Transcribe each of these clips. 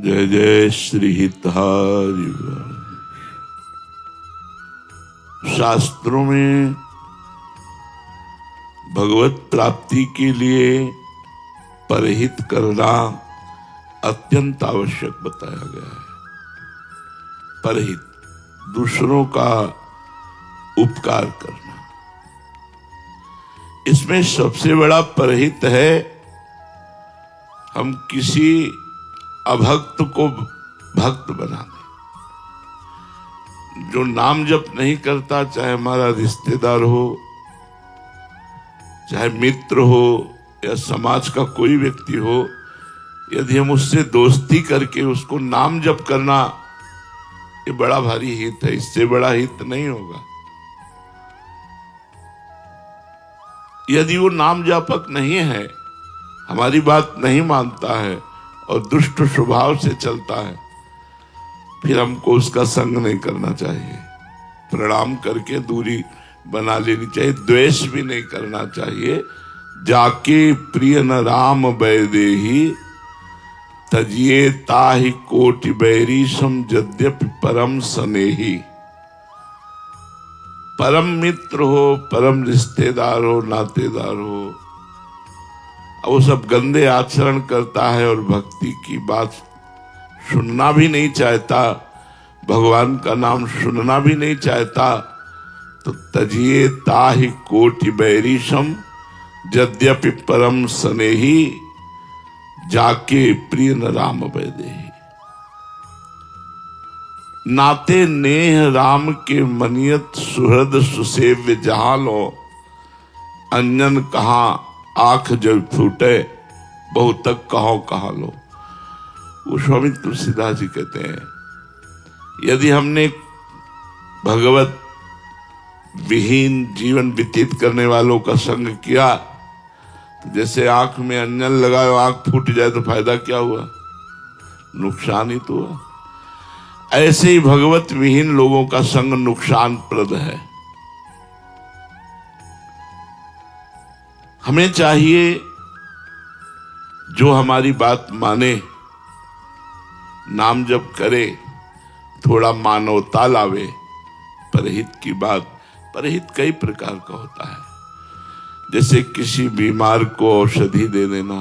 जय जय श्री हितहारी। शास्त्रों में भगवत प्राप्ति के लिए परहित करना अत्यंत आवश्यक बताया गया है। परहित, दूसरों का उपकार करना, इसमें सबसे बड़ा परहित है हम किसी अभक्त को भक्त बना दें। जो नाम जप नहीं करता, चाहे हमारा रिश्तेदार हो, चाहे मित्र हो या समाज का कोई व्यक्ति हो, यदि हम उससे दोस्ती करके उसको नाम जप करना, ये बड़ा भारी हित है। इससे बड़ा हित नहीं होगा। यदि वो नाम जापक नहीं है, हमारी बात नहीं मानता है और दुष्ट स्वभाव से चलता है, फिर हमको उसका संग नहीं करना चाहिए। प्रणाम करके दूरी बना लेनी चाहिए, द्वेष भी नहीं करना चाहिए। जाके प्रिय न राम बैदेही, तजिए ताहि कोटि बैरी सम यद्यपि परम स्नेही। परम मित्र हो, परम रिश्तेदार हो, नातेदार हो, वो सब गंदे आचरण करता है और भक्ति की बात सुनना भी नहीं चाहता, भगवान का नाम सुनना भी नहीं चाहता, तो तजिए ताहि कोटि बैरीशम यद्यपि परम स्नेही, जाके प्रिय न राम बैदेही। नाते नेह राम के मनियत सुहृद सुसेव्य जहां लो, अंजन कहाँ आंख जब फूटे, बहुत तक कहो कहा लो। वो स्वामी तुलसीदास जी कहते हैं, यदि हमने भगवत विहीन जीवन व्यतीत करने वालों का संग किया, तो जैसे आंख में अंजन लगाओ, आंख फूट जाए तो फायदा क्या हुआ? नुकसान ही तो हुआ। ऐसे ही भगवत विहीन लोगों का संग नुकसानप्रद है। हमें चाहिए जो हमारी बात माने, नाम जप करे, थोड़ा मानवता लावे। परहित की बात, परहित कई प्रकार का होता है। जैसे किसी बीमार को औषधि दे देना,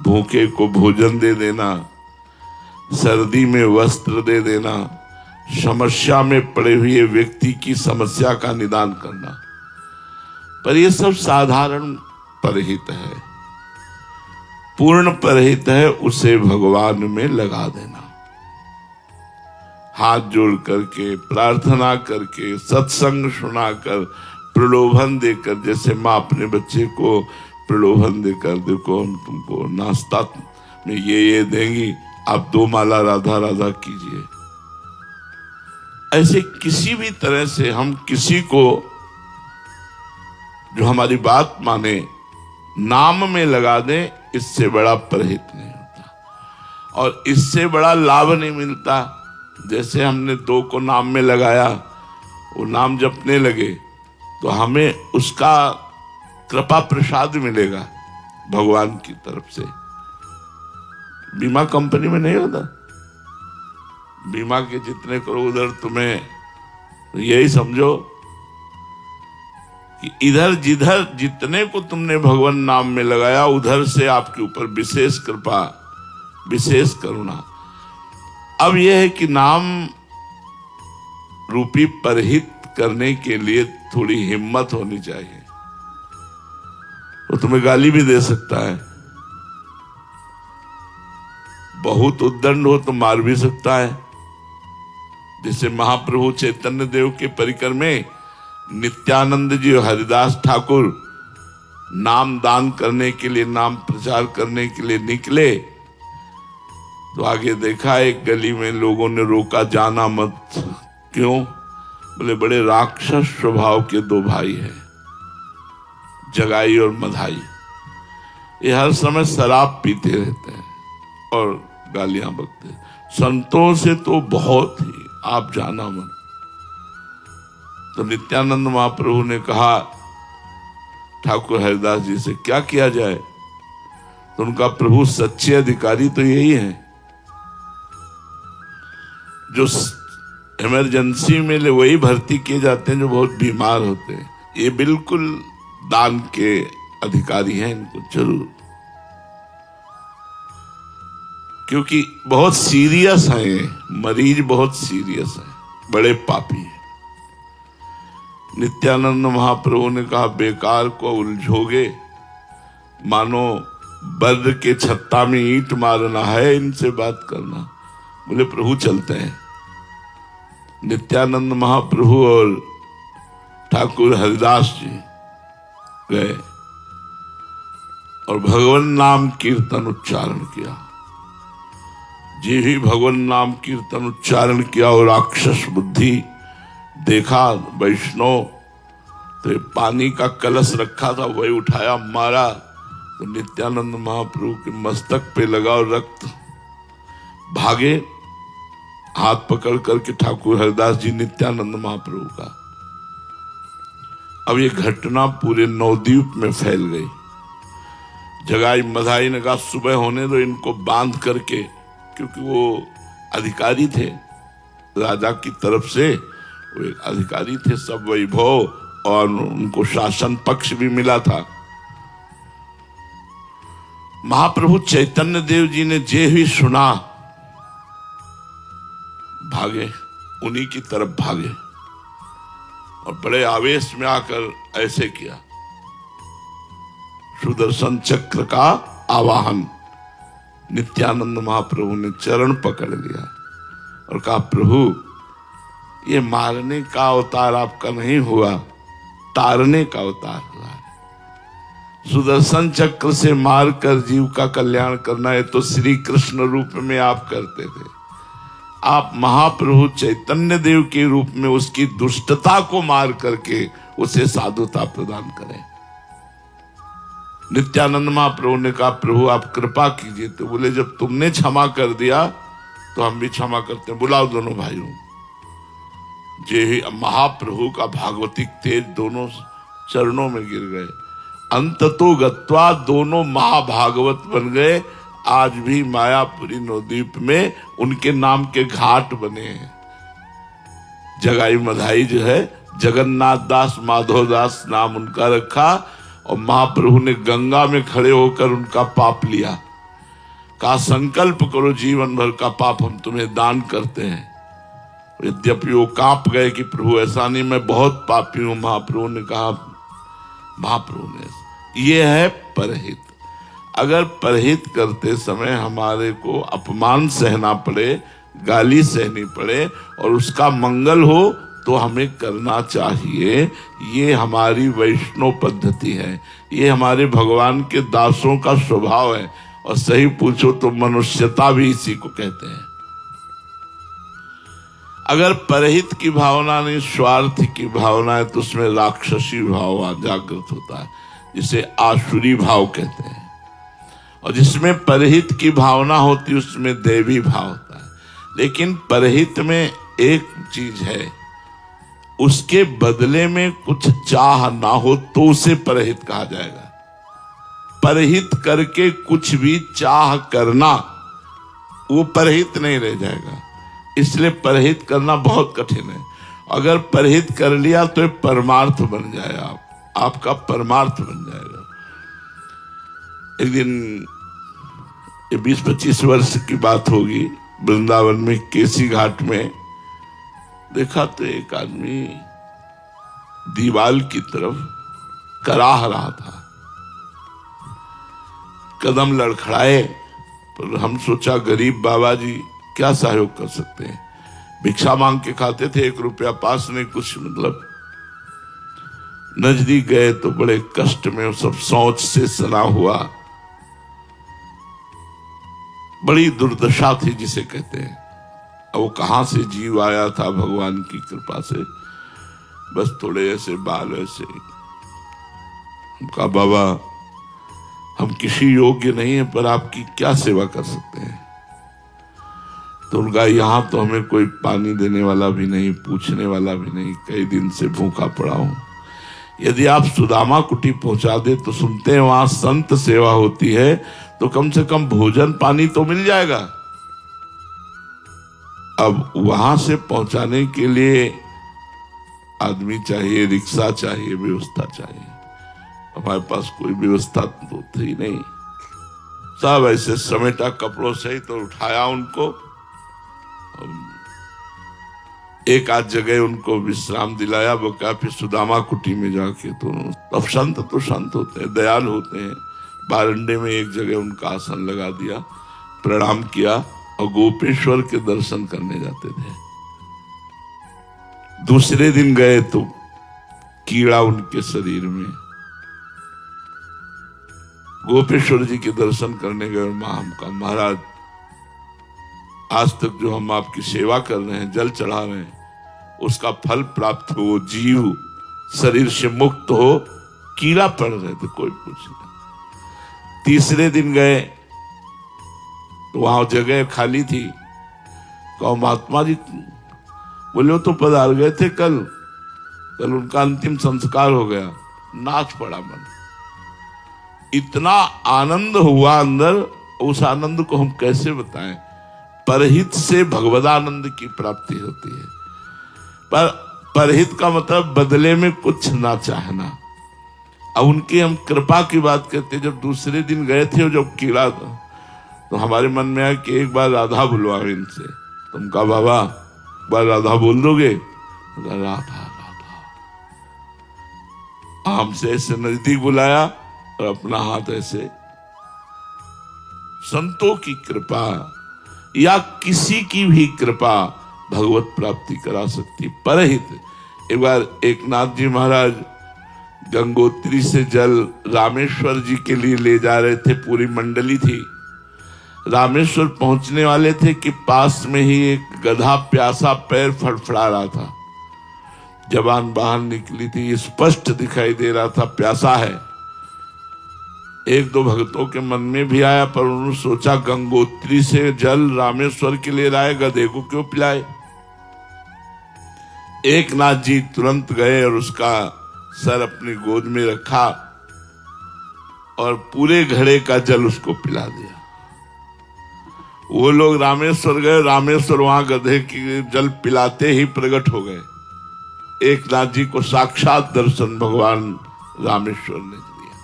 भूखे को भोजन दे देना, सर्दी में वस्त्र दे देना, समस्या में पड़े हुए व्यक्ति की समस्या का निदान करना, पर ये सब साधारण परहित है। पूर्ण परहित है उसे भगवान में लगा देना, हाथ जोड़ करके, प्रार्थना करके, सत्संग सुनाकर, प्रलोभन देकर। जैसे माँ अपने बच्चे को प्रलोभन देकर, देखो हम तुमको नाश्ता में ये देंगी, आप 2 माला राधा राधा कीजिए। ऐसे किसी भी तरह से हम किसी को जो हमारी बात माने नाम में लगा दें, इससे बड़ा परहित नहीं होता और इससे बड़ा लाभ नहीं मिलता। जैसे हमने 2 को नाम में लगाया, वो नाम जपने लगे, तो हमें उसका कृपा प्रसाद मिलेगा भगवान की तरफ से। बीमा कंपनी में नहीं होता, बीमा के जितने करो उधर तुम्हें यही समझो कि इधर जिधर जितने को तुमने भगवान नाम में लगाया, उधर से आपके ऊपर विशेष कृपा, विशेष करुणा। अब यह है कि नाम रूपी परहित करने के लिए थोड़ी हिम्मत होनी चाहिए। वो तुम्हें गाली भी दे सकता है, बहुत उद्दंड हो तो मार भी सकता है। जैसे महाप्रभु चैतन्य देव के परिकर में नित्यानंद जी और हरिदास ठाकुर नाम दान करने के लिए, नाम प्रचार करने के लिए निकले, तो आगे देखा एक गली में लोगों ने रोका, जाना मत। क्यों? बोले बड़े राक्षस स्वभाव के 2 भाई हैं, जगाई और मधाई। ये हर समय शराब पीते रहते हैं और गालियां बकते। संतों से तो बहुत ही, आप जाना मत। तो नित्यानंद महाप्रभु ने कहा ठाकुर हरिदास जी से, क्या किया जाए? तो उनका प्रभु सच्चे अधिकारी तो यही है, जो इमरजेंसी में वही भर्ती किए जाते हैं जो बहुत बीमार होते हैं। ये बिल्कुल दान के अधिकारी हैं, इनको जरूर, क्योंकि बहुत सीरियस है ये मरीज, बहुत सीरियस है, बड़े पापी है। नित्यानंद महाप्रभु ने कहा बेकार को उलझोगे, मानो बद्र के छत्ता में ईंट मारना है इनसे बात करना। बोले प्रभु चलते हैं। नित्यानंद महाप्रभु और ठाकुर हरिदास जी गए और भगवान नाम कीर्तन उच्चारण किया। जी ही भगवान नाम कीर्तन उच्चारण किया और राक्षस बुद्धि देखा वैष्णव, तो पानी का कलश रखा था वही उठाया मारा, तो नित्यानंद महाप्रभु के मस्तक पे लगा और रक्त भागे। हाथ पकड़ करके ठाकुर हरिदास जी नित्यानंद महाप्रभु का। अब ये घटना पूरे नवद्वीप में फैल गई। जगाई मधाई ने कहा सुबह होने दो इनको बांध करके, क्योंकि वो अधिकारी थे राजा की तरफ से, वो एक अधिकारी थे, सब वैभव और उनको शासन पक्ष भी मिला था। महाप्रभु चैतन्य देव जी ने जे ही सुना भागे, उन्हीं की तरफ भागे और बड़े आवेश में आकर ऐसे किया, सुदर्शन चक्र का आवाहन। नित्यानंद महाप्रभु ने चरण पकड़ लिया और कहा प्रभु ये मारने का अवतार आपका नहीं हुआ, तारने का अवतार हुआ है। सुदर्शन चक्र से मारकर जीव का कल्याण करना है तो श्री कृष्ण रूप में आप करते थे। आप महाप्रभु चैतन्य देव के रूप में उसकी दुष्टता को मार करके उसे साधुता प्रदान करें। नित्यानंद महाप्रभु ने कहा प्रभु आप कृपा कीजिए। तो बोले जब तुमने क्षमा कर दिया तो हम भी क्षमा करते हैं, बुलाओ दोनों भाइयों। जे ही महाप्रभु का भागवतिक तेज दोनों चरणों में गिर गए। अंततो गत्वा दोनों महाभागवत बन गए। आज भी मायापुरी नवद्वीप में उनके नाम के घाट बने हैं। जगाई मधाई जो है जगन्नाथ दास माधव दास नाम उनका रखा और महाप्रभु ने गंगा में खड़े होकर उनका पाप लिया। कहा संकल्प करो जीवन भर का पाप हम तुम्हें दान करते हैं। यद्यपि वो कांप गए कि प्रभु ऐसा नहीं, मैं बहुत पापी हूं। महाप्रभु ने कहा, महाप्रभु ने ये है परहित। अगर परहित करते समय हमारे को अपमान सहना पड़े, गाली सहनी पड़े और उसका मंगल हो तो हमें करना चाहिए। ये हमारी वैष्णव पद्धति है, ये हमारे भगवान के दासों का स्वभाव है। और सही पूछो तो मनुष्यता भी इसी को कहते हैं। अगर परहित की भावना नहीं स्वार्थ की भावना है तो उसमें राक्षसी भाव जागृत होता है, जिसे आसुरी भाव कहते हैं। और जिसमें परहित की भावना होती है उसमें देवी भाव होता है। लेकिन परहित में एक चीज है, उसके बदले में कुछ चाह ना हो तो उसे परहित कहा जाएगा। परहित करके कुछ भी चाह करना वो परहित नहीं रह जाएगा। इसलिए परहित करना बहुत कठिन है। अगर परहित कर लिया तो ये परमार्थ बन जाएगा, आपका परमार्थ बन जाएगा। एक दिन 20-25 वर्ष की बात होगी, वृंदावन में केसी घाट में देखा तो एक आदमी दीवाल की तरफ कराह रहा था। कदम लड़खड़ाए, पर हम सोचा गरीब बाबा जी क्या सहयोग कर सकते हैं। भिक्षा मांग के खाते थे, 1 रुपया पास नहीं, कुछ मतलब। नजदीक गए तो बड़े कष्ट में सब सोच से सना हुआ, बड़ी दुर्दशा थी जिसे कहते हैं। वो कहां से जीव आया था भगवान की कृपा से, बस थोड़े ऐसे बाल ऐसे। उनका बाबा हम किसी योग्य नहीं है पर आपकी क्या सेवा कर सकते हैं। तो उनका यहां तो हमें कोई पानी देने वाला भी नहीं, पूछने वाला भी नहीं, कई दिन से भूखा पड़ा हूं। यदि आप सुदामा कुटी पहुंचा दे तो सुनते हैं वहां संत सेवा होती है, तो कम से कम भोजन पानी तो मिल जाएगा। अब वहां से पहुंचाने के लिए आदमी चाहिए, रिक्शा चाहिए, व्यवस्था चाहिए। हमारे पास कोई व्यवस्था तो थी नहीं, सब ऐसे समेटा कपड़ों से ही तो उठाया उनको। एक आध जगह उनको विश्राम दिलाया, वो क्या फिर सुदामा कुटी में जाके, तो अब संत तो संत होते हैं, दयाल होते हैं। बारंडे में एक जगह उनका आसन लगा दिया, प्रणाम किया और गोपेश्वर के दर्शन करने जाते थे। दूसरे दिन गए तो कीड़ा उनके शरीर में। गोपेश्वर जी के दर्शन करने गए, हमका महाराज आज तक जो हम आपकी सेवा कर रहे हैं, जल चढ़ा रहे हैं, उसका फल प्राप्त हो, जीव शरीर से मुक्त हो, कीड़ा पड़ रहे थे, कोई पूछ नहीं। तीसरे दिन गए तो वहां जगह खाली थी, कहो महात्मा जी, बोले वो तो पधार गए थे कल उनका अंतिम संस्कार हो गया। नाच पड़ा मन, इतना आनंद हुआ अंदर, उस आनंद को हम कैसे बताएं। परहित से भगवदानंद की प्राप्ति होती है, पर परहित का मतलब बदले में कुछ ना चाहना। अब उनकी हम कृपा की बात करते, जब दूसरे दिन गए थे जब कीड़ा, तो हमारे मन में आया कि एक बार राधा बुलवाओ इनसे। तुम कहा बाबा एक बार राधा बोल दोगे? राधा राधा। हमसे ऐसे नजदीक बुलाया और अपना हाथ ऐसे। संतों की कृपा या किसी की भी कृपा भगवत प्राप्ति करा सकती। परहित, एक बार एक नाथ जी महाराज गंगोत्री से जल रामेश्वर जी के लिए ले जा रहे थे, पूरी मंडली थी। रामेश्वर पहुंचने वाले थे कि पास में ही एक गधा प्यासा पैर फड़फड़ा रहा था। जबान बाहर निकली थी, स्पष्ट दिखाई दे रहा था प्यासा है। एक दो भक्तों के मन में भी आया, पर उन्होंने सोचा गंगोत्री से जल रामेश्वर के लिए लाए, गधे को क्यों पिलाए। एक नाथ जी तुरंत गए और उसका सर अपनी गोद में रखा और पूरे घड़े का जल उसको पिला दिया। वो लोग रामेश्वर गए, रामेश्वर वहां गधे की जल पिलाते ही प्रकट हो गए। एक नाथ जी को साक्षात दर्शन भगवान रामेश्वर ने दिया।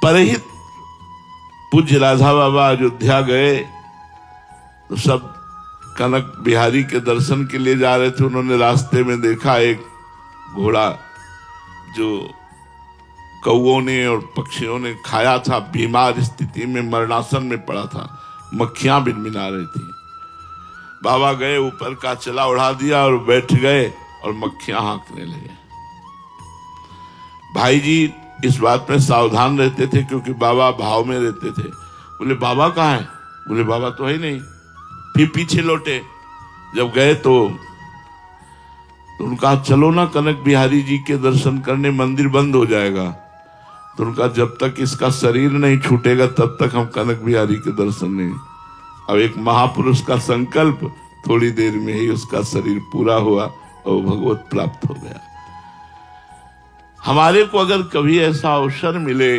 परहित पूज्य राधा बाबा अयोध्या गए तो सब कनक बिहारी के दर्शन के लिए जा रहे थे। उन्होंने रास्ते में देखा एक घोड़ा जो कौओं ने और पक्षियों ने खाया था, बीमार स्थिति में मरणासन में पड़ा था, मक्खियां भिनभिना रही थी। बाबा गए, ऊपर का चला उड़ा दिया और बैठ गए और मक्खियां हाँकने लगे। भाई जी इस बात में सावधान रहते थे क्योंकि बाबा भाव में रहते थे। बोले बाबा कहाँ है? बोले बाबा तो है नहीं। फिर पीछे लौटे, जब गए तो उनका चलो ना कनक बिहारी जी के दर्शन करने, मंदिर बंद हो जाएगा। तो उनका जब तक इसका शरीर नहीं छूटेगा तब तक हम कनक बिहारी के दर्शन नहीं। अब एक महापुरुष का संकल्प, थोड़ी देर में ही उसका शरीर पूरा हुआ और भगवत प्राप्त हो गया। हमारे को अगर कभी ऐसा अवसर मिले,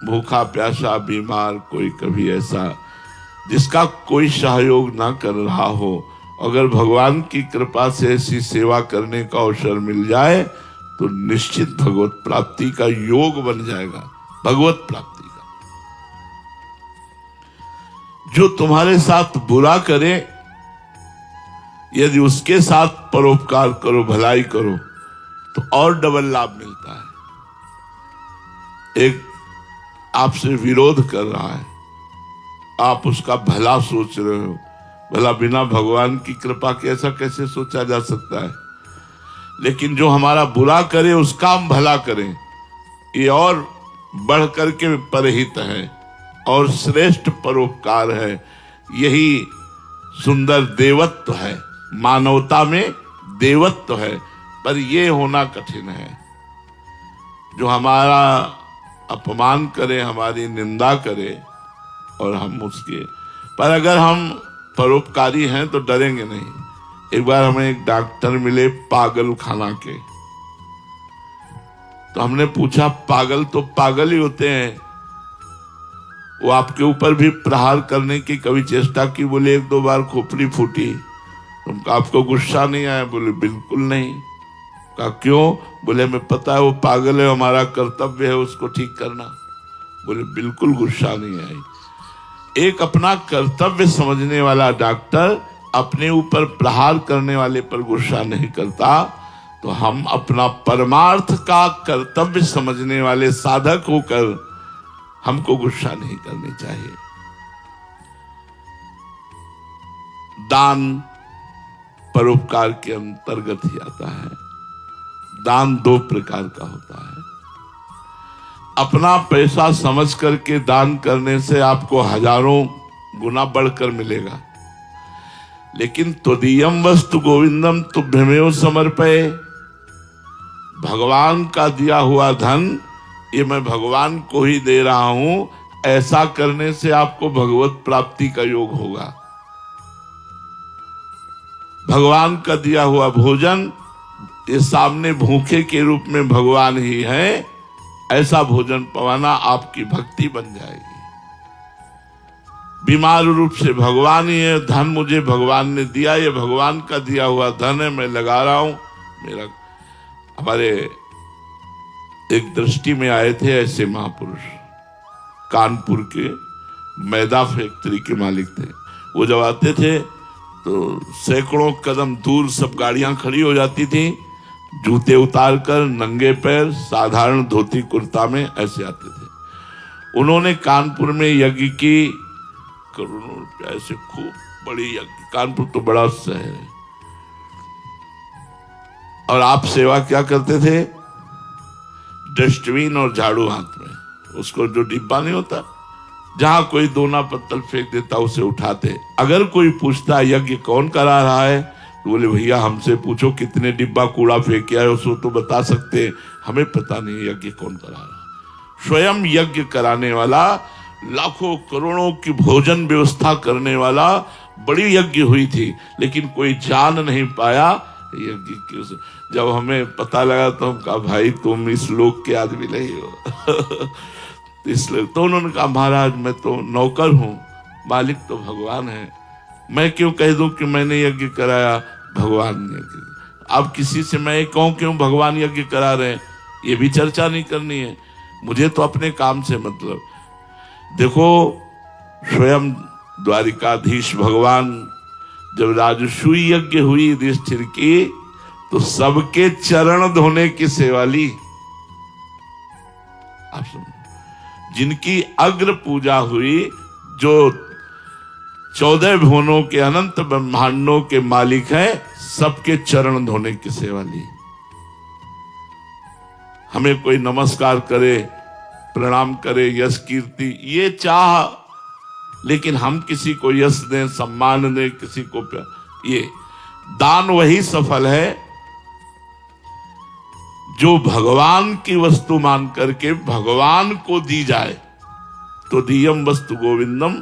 भूखा प्यासा बीमार कोई कभी ऐसा जिसका कोई सहयोग ना कर रहा हो, अगर भगवान की कृपा से ऐसी सेवा करने का अवसर मिल जाए तो निश्चित भगवत प्राप्ति का योग बन जाएगा। भगवत प्राप्ति का, जो तुम्हारे साथ बुरा करे, यदि उसके साथ परोपकार करो, भलाई करो तो और डबल लाभ मिलता है। एक आपसे विरोध कर रहा है, आप उसका भला सोच रहे हो, भला बिना भगवान की कृपा के ऐसा कैसे सोचा जा सकता है। लेकिन जो हमारा बुरा करे उसका हम भला करें, ये और बढ़ करके परहित है और श्रेष्ठ परोपकार है। यही सुंदर देवत्व है, मानवता में देवत्व है। पर ये होना कठिन है, जो हमारा अपमान करे, हमारी निंदा करे और हम उसके, पर अगर हम परोपकारी हैं तो डरेंगे नहीं। एक बार हमें एक डॉक्टर मिले पागल खाना के, तो हमने पूछा पागल तो पागल ही होते हैं, वो आपके ऊपर भी प्रहार करने की कभी चेष्टा की? बोले 1-2 बार खोपड़ी फूटी। तुमको आपको गुस्सा नहीं आया? बोले बिल्कुल नहीं। कहा क्यों? बोले हमें पता है वो पागल है, हमारा कर्तव्य है उसको ठीक करना। बोले बिल्कुल गुस्सा नहीं आई। एक अपना कर्तव्य समझने वाला डॉक्टर अपने ऊपर प्रहार करने वाले पर गुस्सा नहीं करता, तो हम अपना परमार्थ का कर्तव्य समझने वाले साधक होकर हमको गुस्सा नहीं करनी चाहिए। दान परोपकार के अंतर्गत ही आता है। दान 2 प्रकार का होता है। अपना पैसा समझ करके दान करने से आपको हजारों गुना बढ़कर मिलेगा, लेकिन त्वदीयम वस्तु गोविंदम तुभ्यमेव समर्पये, भगवान का दिया हुआ धन ये मैं भगवान को ही दे रहा हूं, ऐसा करने से आपको भगवत प्राप्ति का योग होगा। भगवान का दिया हुआ भोजन ये सामने भूखे के रूप में भगवान ही है, ऐसा भोजन पवाना आपकी भक्ति बन जाएगी। बीमार रूप से भगवान ही है, धन मुझे भगवान ने दिया, ये भगवान का दिया हुआ धन है, मैं लगा रहा हूं। मेरा हमारे एक दृष्टि में आए थे ऐसे महापुरुष, कानपुर के मैदा फैक्ट्री के मालिक थे। वो जब आते थे तो सैकड़ों कदम दूर सब गाड़ियां खड़ी हो जाती थी, जूते उतारकर नंगे पैर साधारण धोती कुर्ता में ऐसे आते थे। उन्होंने कानपुर में यज्ञ की, करोड़ों रुपया ऐसे खूब बड़ी यज्ञ, कानपुर तो बड़ा शहर है। और आप सेवा क्या करते थे? डस्टबिन और झाड़ू हाथ में, उसको जो डिब्बा नहीं होता, जहां कोई दोना पत्तल फेंक देता उसे उठाते। अगर कोई पूछता यज्ञ कौन करा रहा है, तो बोले भैया हमसे पूछो कितने डिब्बा कूड़ा फेंके आए, उसको तो बता सकते, हमें पता नहीं यज्ञ कौन करा रहा है। स्वयं यज्ञ कराने वाला, लाखों करोड़ों की भोजन व्यवस्था करने वाला, बड़ी यज्ञ हुई थी, लेकिन कोई जान नहीं पाया यज्ञ की। जब हमें पता लगा तो हम कहा भाई तुम इस लोक के आदमी नहीं हो। इसलिए तो उन्होंने कहा महाराज मैं तो नौकर हूं, मालिक तो भगवान है, मैं क्यों कह दूं कि मैंने यज्ञ कराया, भगवान ने। अब किसी से मैं कहूं क्यों भगवान यज्ञ करा रहे हैं, ये भी चर्चा नहीं करनी है, मुझे तो अपने काम से मतलब। देखो स्वयं द्वारिकाधीश भगवान जब राजसूय यज्ञ हुई युधिष्ठिर की, तो सबके चरण धोने की सेवा ली। आप सुन, जिनकी अग्र पूजा हुई, जो 14 भुवनों के अनंत ब्रह्मांडों के मालिक हैं, सबके चरण धोने की सेवा ली। हमें कोई नमस्कार करे, प्रणाम करे, यश कीर्ति ये चाह, लेकिन हम किसी को यश दें, सम्मान दें, किसी को ये दान वही सफल है जो भगवान की वस्तु मान करके भगवान को दी जाए। तो दियम वस्तु गोविंदम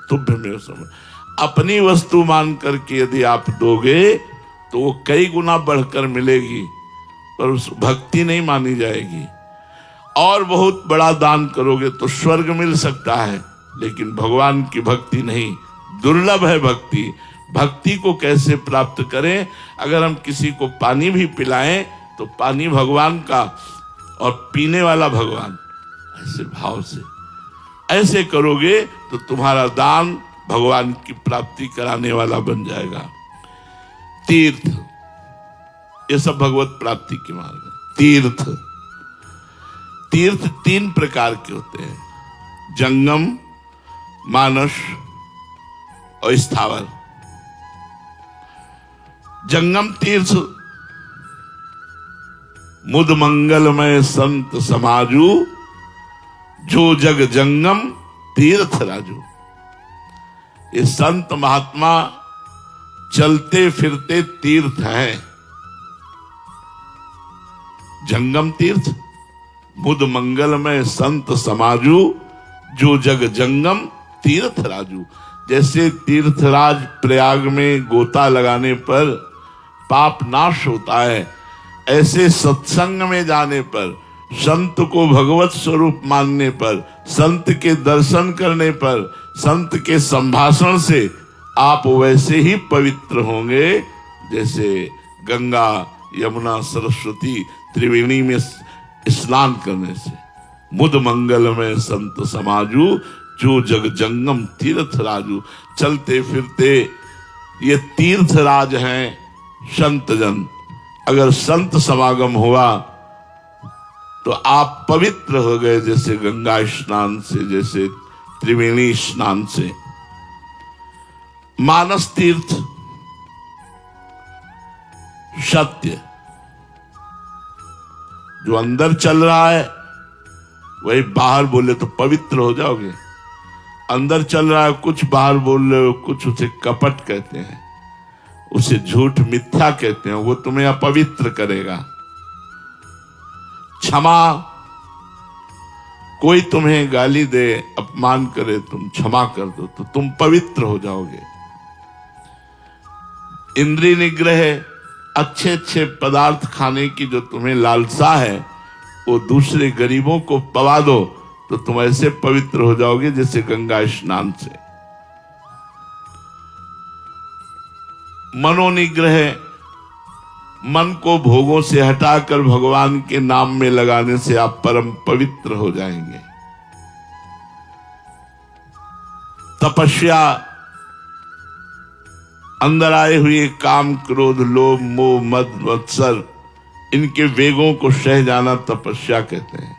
तुभ्यमेव समर्पये। अपनी वस्तु मान करके यदि आप दोगे तो वो कई गुना बढ़कर मिलेगी, पर उस भक्ति नहीं मानी जाएगी। और बहुत बड़ा दान करोगे तो स्वर्ग मिल सकता है, लेकिन भगवान की भक्ति नहीं, दुर्लभ है भक्ति। भक्ति को कैसे प्राप्त करें? अगर हम किसी को पानी भी पिलाएं तो पानी भगवान का और पीने वाला भगवान, ऐसे भाव से ऐसे करोगे तो तुम्हारा दान भगवान की प्राप्ति कराने वाला बन जाएगा। तीर्थ, ये सब भगवत प्राप्ति के मार्ग है। तीर्थ, तीर्थ 3 प्रकार के होते हैं, जंगम, मानस और स्थावर। जंगम तीर्थ मुद मंगलमय संत समाजू, जो जग जंगम तीर्थ राजू। ये संत महात्मा चलते फिरते तीर्थ हैं। जंगम तीर्थ, मुद मंगलमय संत समाजू, जो जग जंगम तीर्थ राजू। जैसे तीर्थराज प्रयाग में गोता लगाने पर पाप नाश होता है, ऐसे सत्संग में जाने पर संत को भगवत स्वरूप मानने पर, संत के दर्शन करने पर, संत के संभाषण से आप वैसे ही पवित्र होंगे जैसे गंगा, यमुना, सरस्वती त्रिवेणी में स्नान करने से। मुद मंगल में संत समाजू, जो जग जंगम तीर्थ राजू। चलते फिरते ये तीर्थ राज हैं संत जन। अगर संत समागम हुआ तो आप पवित्र हो गए जैसे गंगा स्नान से, जैसे त्रिवेणी स्नान से। मानस तीर्थ सत्य, जो अंदर चल रहा है वही बाहर बोले तो पवित्र हो जाओगे। अंदर चल रहा है कुछ, बाहर बोल रहे हो कुछ, उसे कपट कहते हैं, उसे झूठ मिथ्या कहते हैं, वो तुम्हें अपवित्र करेगा। क्षमा, कोई तुम्हें गाली दे, अपमान करे, तुम क्षमा कर दो तो तुम पवित्र हो जाओगे। इंद्रिय निग्रह, अच्छे अच्छे पदार्थ खाने की जो तुम्हें लालसा है वो दूसरे गरीबों को पवा दो तो तुम ऐसे पवित्र हो जाओगे जैसे गंगा स्नान से। मनोनिग्रह, मन को भोगों से हटाकर भगवान के नाम में लगाने से आप परम पवित्र हो जाएंगे। तपस्या, अंदर आए हुए काम, क्रोध, लोभ, मोह, मद, मत्सर, इनके वेगों को सह जाना तपस्या कहते हैं।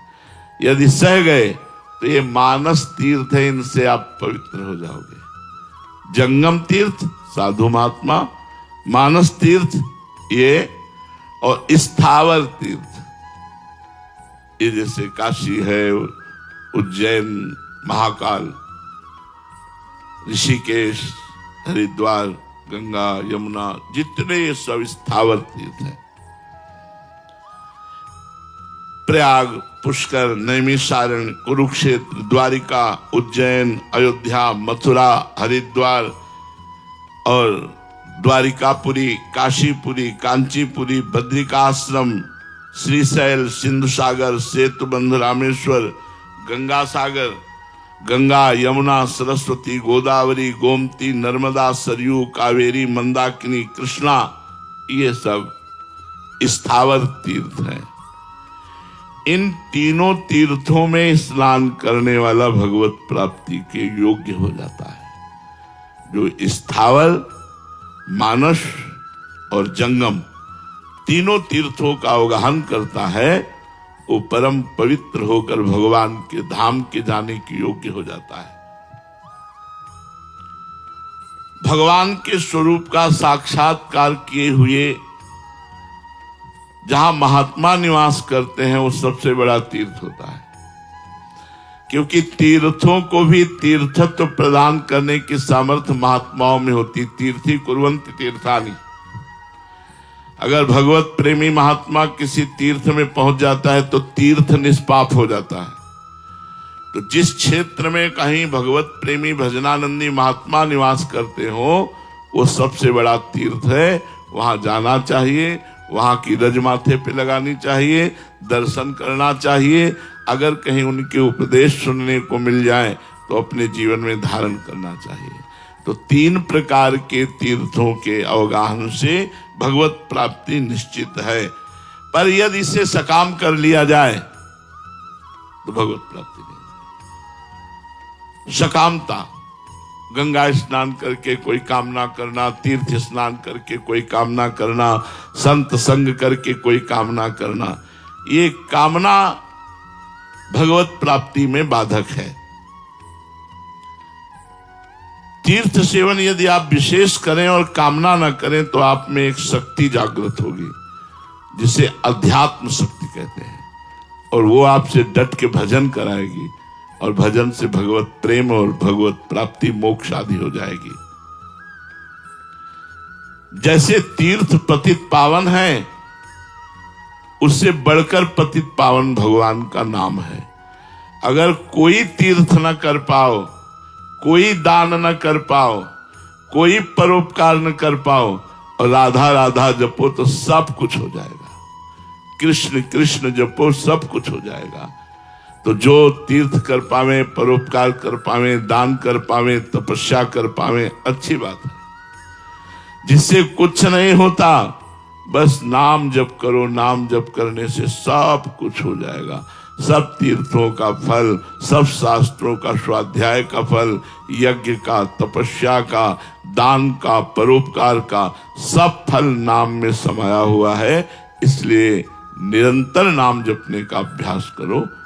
यदि सह गए तो ये मानस तीर्थ है, इनसे आप पवित्र हो जाओगे। जंगम तीर्थ साधु महात्मा, मानस तीर्थ ये, और स्थावर तीर्थ ये जैसे काशी है, उज्जैन, महाकाल, ऋषिकेश, हरिद्वार, गंगा, यमुना, जितने ये सब स्थावर तीर्थ हैं। प्रयाग, पुष्कर, नैमिषारण्य, कुरुक्षेत्र, द्वारिका, उज्जैन, अयोध्या, मथुरा, हरिद्वार और द्वारिकापुरी, काशीपुरी, कांचीपुरी, बद्रिकाश्रम, श्रीशैल, सिंधु सागर, सेतुबंध, रामेश्वर, गंगा सागर, गंगा, यमुना, सरस्वती, गोदावरी, गोमती, नर्मदा, सरयू, कावेरी, मंदाकिनी, कृष्णा, ये सब स्थावर तीर्थ हैं। इन तीनों तीर्थों में स्नान करने वाला भगवत प्राप्ति के योग्य हो जाता है। जो स्थावर, मानस और जंगम तीनों तीर्थों का अवगाहन करता है वो परम पवित्र होकर भगवान के धाम के जाने के योग्य हो जाता है। भगवान के स्वरूप का साक्षात्कार किए हुए जहां महात्मा निवास करते हैं वो सबसे बड़ा तीर्थ होता है, क्योंकि तीर्थों को भी तीर्थत्व प्रदान करने की सामर्थ्य महात्माओं में होती। तीर्थी कुर्वन्ति तीर्थानि। अगर भगवत प्रेमी महात्मा किसी तीर्थ में पहुंच जाता है तो तीर्थ निष्पाप हो जाता है। तो जिस क्षेत्र में कहीं भगवत प्रेमी भजनानंदी महात्मा निवास करते हो वो सबसे बड़ा तीर्थ है, वहां जाना चाहिए, वहां की रज माथे पे लगानी चाहिए, दर्शन करना चाहिए। अगर कहीं उनके उपदेश सुनने को मिल जाए तो अपने जीवन में धारण करना चाहिए। तो 3 प्रकार के तीर्थों के अवगाहन से भगवत प्राप्ति निश्चित है। पर यदि इसे सकाम कर लिया जाए तो भगवत प्राप्ति नहीं। सकामता, गंगा स्नान करके कोई कामना करना, तीर्थ स्नान करके कोई कामना करना, संत संग करके कोई कामना करना, ये कामना भगवत प्राप्ति में बाधक है। तीर्थ सेवन यदि आप विशेष करें और कामना न करें तो आप में एक शक्ति जागृत होगी जिसे अध्यात्म शक्ति कहते हैं, और वो आपसे डट के भजन कराएगी और भजन से भगवत प्रेम और भगवत प्राप्ति मोक्ष आदि हो जाएगी। जैसे तीर्थ पतित पावन है, उससे बढ़कर पतित पावन भगवान का नाम है। अगर कोई तीर्थ न कर पाओ, कोई दान न कर पाओ, कोई परोपकार न कर पाओ और राधा राधा जपो तो सब कुछ हो जाएगा। कृष्ण कृष्ण जपो सब कुछ हो जाएगा। तो जो तीर्थ कर पावे, परोपकार कर पावे, दान कर पावे, तपस्या कर पावे, अच्छी बात है। जिससे कुछ नहीं होता, बस नाम जप करो, नाम जप करने से सब कुछ हो जाएगा। सब तीर्थों का फल, सब शास्त्रों का स्वाध्याय का फल, यज्ञ का, तपस्या का, दान का, परोपकार का, सब फल नाम में समाया हुआ है। इसलिए निरंतर नाम जपने का अभ्यास करो।